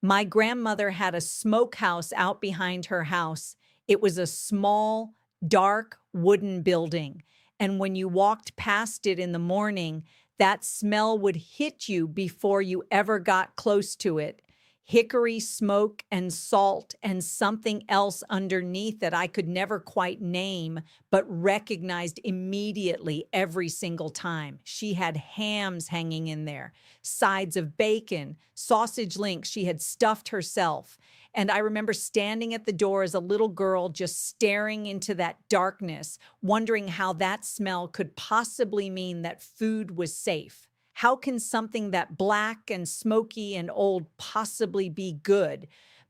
My grandmother had a smokehouse out behind her house. It was a small, dark wooden building. And when you walked past it in the morning, that smell would hit you before you ever got close to it. Hickory smoke and salt and something else underneath that I could never quite name, but recognized immediately every single time. She had hams hanging in there, sides of bacon, sausage links she had stuffed herself. And I remember standing at the door as a little girl, just staring into that darkness, wondering how that smell could possibly mean that food was safe. How can something that black and smoky and old possibly be good?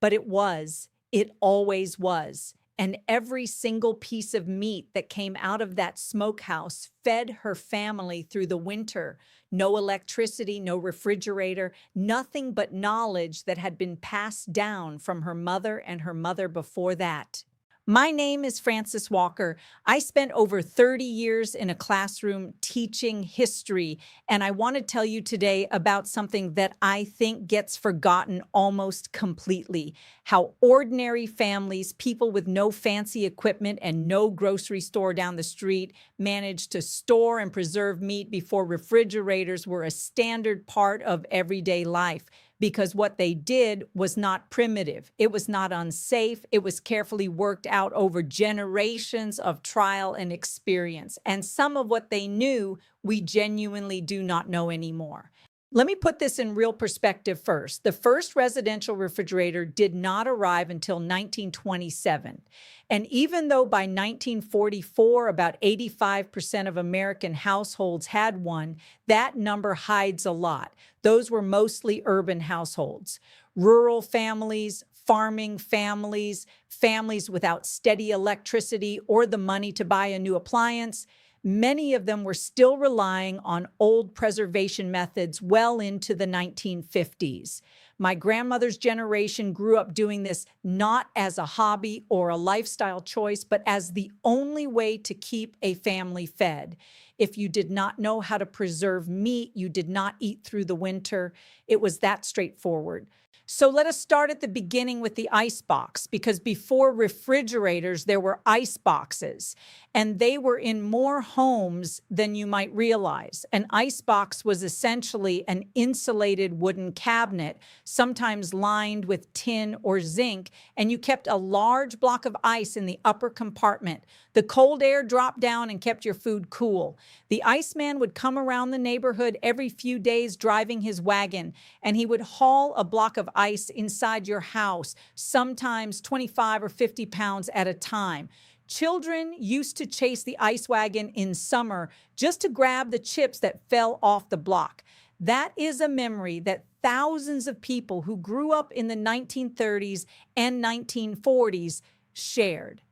But it was. It always was. And every single piece of meat that came out of that smokehouse fed her family through the winter. No electricity, no refrigerator, nothing but knowledge that had been passed down from her mother and her mother before that. My name is Frances Walker. I spent over 30 years in a classroom teaching history, and I want to tell you today about something that I think gets forgotten almost completely. How ordinary families, people with no fancy equipment and no grocery store down the street, managed to store and preserve meat before refrigerators were a standard part of everyday life. Because what they did was not primitive. It was not unsafe. It was carefully worked out over generations of trial and experience. And some of what they knew, we genuinely do not know anymore. Let me put this in real perspective first. The first residential refrigerator did not arrive until 1927. And even though by 1944, about 85% of American households had one, that number hides a lot. Those were mostly urban households. Rural families, farming families, families without steady electricity or the money to buy a new appliance. Many of them were still relying on old preservation methods well into the 1950s. My grandmother's generation grew up doing this not as a hobby or a lifestyle choice, but as the only way to keep a family fed. If you did not know how to preserve meat, you did not eat through the winter. It was that straightforward. So let us start at the beginning with the ice box, because before refrigerators, there were ice boxes, and they were in more homes than you might realize. An ice box was essentially an insulated wooden cabinet, sometimes lined with tin or zinc, and you kept a large block of ice in the upper compartment. The cold air dropped down and kept your food cool. The iceman would come around the neighborhood every few days driving his wagon, and he would haul a block of ice inside your house, sometimes 25 or 50 pounds at a time. Children used to chase the ice wagon in summer just to grab the chips that fell off the block. That is a memory that thousands of people who grew up in the 1930s and 1940s shared.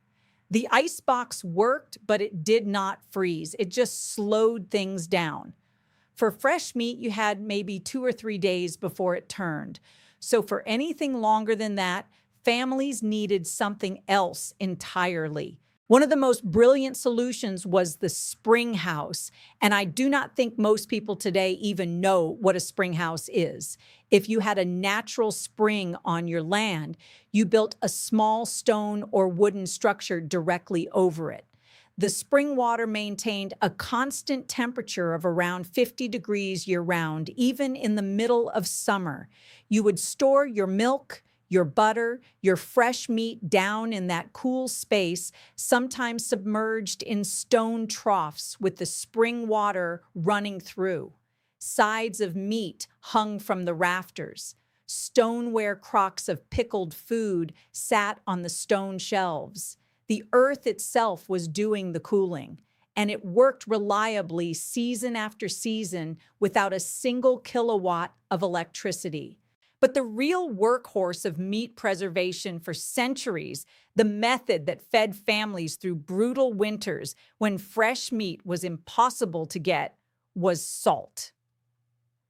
The icebox worked, but it did not freeze. It just slowed things down. For fresh meat, you had maybe 2 or 3 days before it turned. So for anything longer than that, families needed something else entirely. One of the most brilliant solutions was the spring house, and I do not think most people today even know what a spring house is. If you had a natural spring on your land, you built a small stone or wooden structure directly over it. The spring water maintained a constant temperature of around 50 degrees year-round, even in the middle of summer. You would store your milk, your butter, your fresh meat down in that cool space, sometimes submerged in stone troughs with the spring water running through. Sides of meat hung from the rafters. Stoneware crocks of pickled food sat on the stone shelves. The earth itself was doing the cooling, and it worked reliably season after season without a single kilowatt of electricity. But the real workhorse of meat preservation for centuries, the method that fed families through brutal winters when fresh meat was impossible to get, was salt.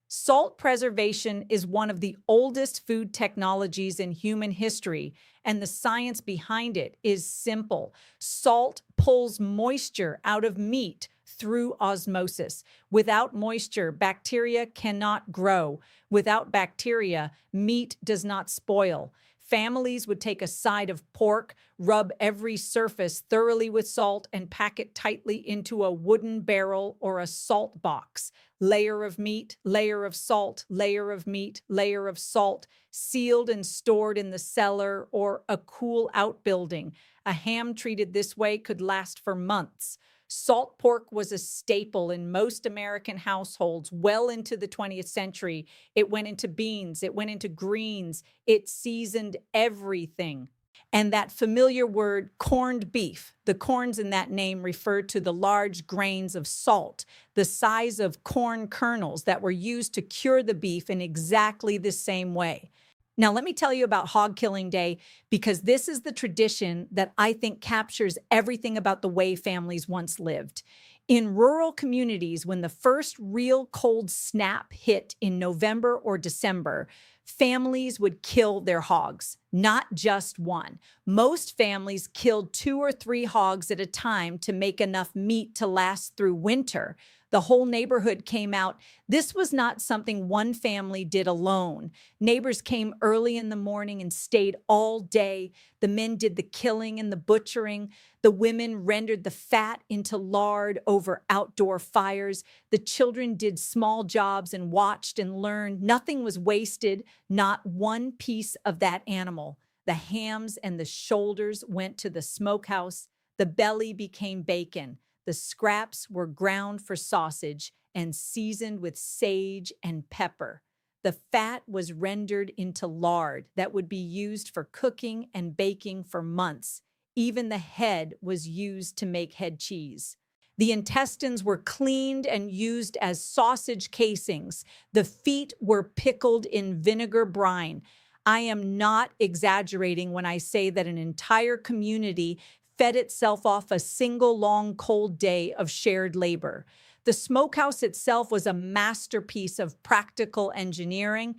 Salt preservation is one of the oldest food technologies in human history, and the science behind it is simple. Salt pulls moisture out of meat through osmosis. Without moisture, bacteria cannot grow. Without bacteria, meat does not spoil. Families would take a side of pork, rub every surface thoroughly with salt, and pack it tightly into a wooden barrel or a salt box. Layer of meat, layer of salt, layer of meat, layer of salt, sealed and stored in the cellar or a cool outbuilding. A ham treated this way could last for months. Salt pork was a staple in most American households well into the 20th century. It went into beans, it went into greens, it seasoned everything. And that familiar word, corned beef, the corns in that name refer to the large grains of salt, the size of corn kernels that were used to cure the beef in exactly the same way. Now, let me tell you about Hog Killing Day because this is the tradition that I think captures everything about the way families once lived. In rural communities, when the first real cold snap hit in November or December, families would kill their hogs, not just one. Most families killed 2 or 3 hogs at a time to make enough meat to last through winter. The whole neighborhood came out. This was not something one family did alone. Neighbors came early in the morning and stayed all day. The men did the killing and the butchering. The women rendered the fat into lard over outdoor fires. The children did small jobs and watched and learned. Nothing was wasted, not one piece of that animal. The hams and the shoulders went to the smokehouse. The belly became bacon. The scraps were ground for sausage and seasoned with sage and pepper. The fat was rendered into lard that would be used for cooking and baking for months. Even the head was used to make head cheese. The intestines were cleaned and used as sausage casings. The feet were pickled in vinegar brine. I am not exaggerating when I say that an entire community fed itself off a single long cold day of shared labor. The smokehouse itself was a masterpiece of practical engineering.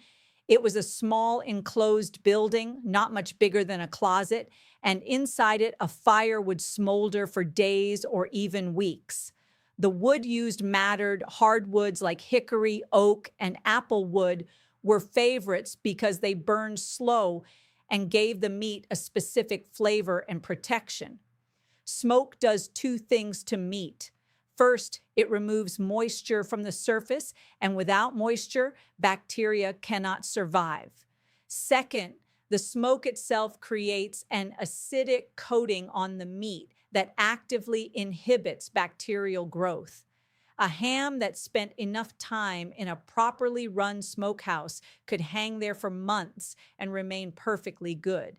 It was a small enclosed building, not much bigger than a closet, and inside it a fire would smolder for days or even weeks. The wood used mattered. Hardwoods like hickory, oak, and apple wood were favorites because they burned slow and gave the meat a specific flavor and protection. Smoke does 2 things to meat. First, it removes moisture from the surface, and without moisture, bacteria cannot survive. Second, the smoke itself creates an acidic coating on the meat that actively inhibits bacterial growth. A ham that spent enough time in a properly run smokehouse could hang there for months and remain perfectly good.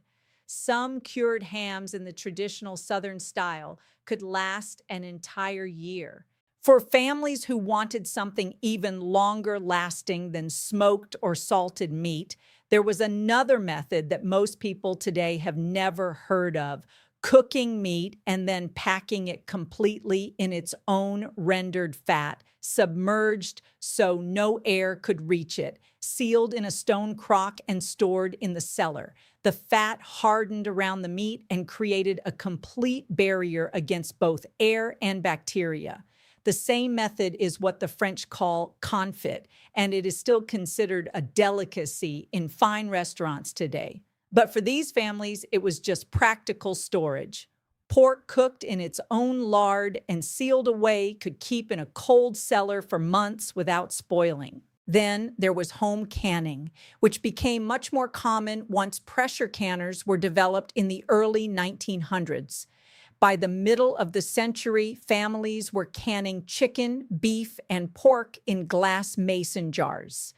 Some cured hams in the traditional Southern style could last an entire year. For families who wanted something even longer lasting than smoked or salted meat, there was another method that most people today have never heard of: cooking meat and then packing it completely in its own rendered fat, submerged so no air could reach it, sealed in a stone crock and stored in the cellar. The fat hardened around the meat and created a complete barrier against both air and bacteria. The same method is what the French call confit, and it is still considered a delicacy in fine restaurants today. But for these families, it was just practical storage. Pork cooked in its own lard and sealed away could keep in a cold cellar for months without spoiling. Then there was home canning, which became much more common once pressure canners were developed in the early 1900s. By the middle of the century, families were canning chicken, beef, and pork in glass mason jars.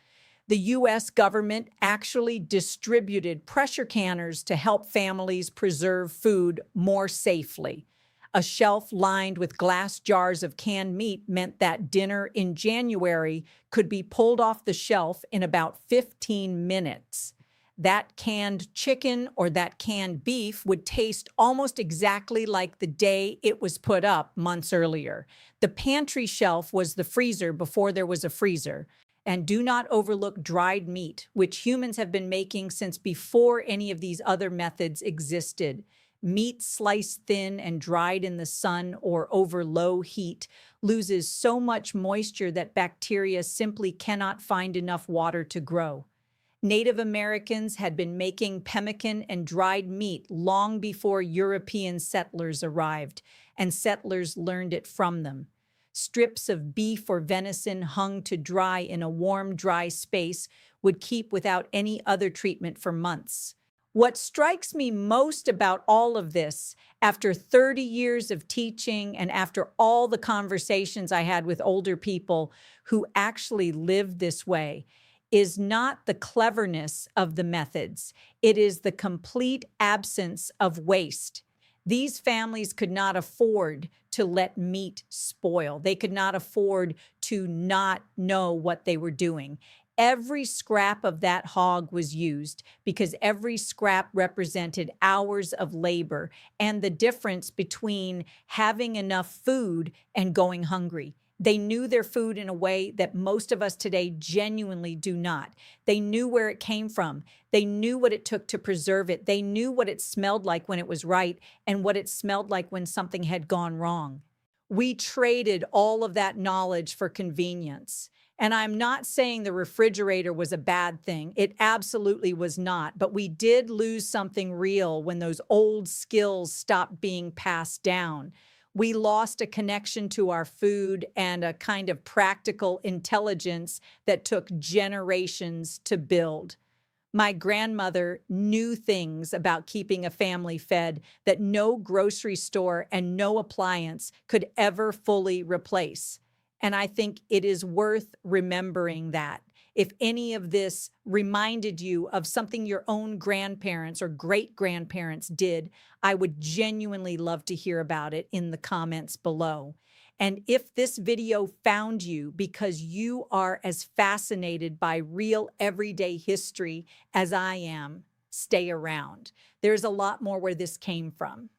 The U.S. government actually distributed pressure canners to help families preserve food more safely. A shelf lined with glass jars of canned meat meant that dinner in January could be pulled off the shelf in about 15 minutes. That canned chicken or that canned beef would taste almost exactly like the day it was put up months earlier. The pantry shelf was the freezer before there was a freezer. And do not overlook dried meat, which humans have been making since before any of these other methods existed. Meat sliced thin and dried in the sun or over low heat loses so much moisture that bacteria simply cannot find enough water to grow. Native Americans had been making pemmican and dried meat long before European settlers arrived, and settlers learned it from them. Strips of beef or venison hung to dry in a warm, dry space would keep without any other treatment for months. What strikes me most about all of this, after 30 years of teaching and after all the conversations I had with older people who actually lived this way, is not the cleverness of the methods. It is the complete absence of waste. These families could not afford to let meat spoil. They could not afford to not know what they were doing. Every scrap of that hog was used because every scrap represented hours of labor and the difference between having enough food and going hungry. They knew their food in a way that most of us today genuinely do not. They knew where it came from. They knew what it took to preserve it. They knew what it smelled like when it was right and what it smelled like when something had gone wrong. We traded all of that knowledge for convenience. And I'm not saying the refrigerator was a bad thing. It absolutely was not. But we did lose something real when those old skills stopped being passed down. We lost a connection to our food and a kind of practical intelligence that took generations to build. My grandmother knew things about keeping a family fed that no grocery store and no appliance could ever fully replace. And I think it is worth remembering that. If any of this reminded you of something your own grandparents or great-grandparents did, I would genuinely love to hear about it in the comments below. And if this video found you because you are as fascinated by real everyday history as I am, stay around. There's a lot more where this came from.